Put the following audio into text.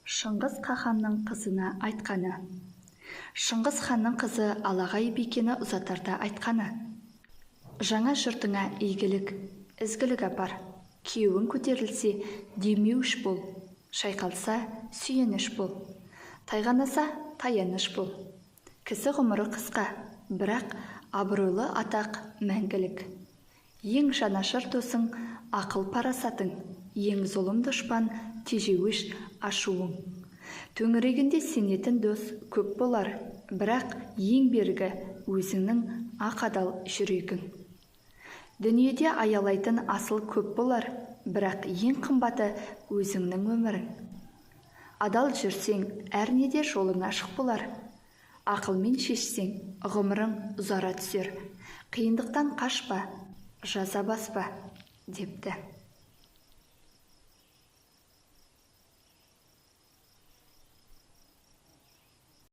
Шыңғыс Қаханның қызына айтқаны. Шыңғыс ханның қызы Алағай бикені ұзатарда айтқаны. Жаңа жұртыңа игілік, ізгілік апар. Күйеуің көтерілсе, демеуіш бол. Шайқалса, сүйеніш бол. Тайғанаса, таяныш бол. Кісі ғұмыры қысқа, бірақ абыройлы атақ мәңгілік. Ең жанашыр досың ақыл парасатың, ең зұлым дұшпан тежеуіш ашуың. Төңірегінде сенетін дос көп болар, бірақ ең бергі өзіңнің ақадал жүрегің. Дүниеде аялайтын асыл көп болар, бірақ ең қымбаты өзіңнің өмірің. Адал жүрсең, әрнеде жолың ашық болар. Ақылмен шешсең, ғұмырың ұзара түсер. Қиындықтан қашпа, жаза баспа, депті.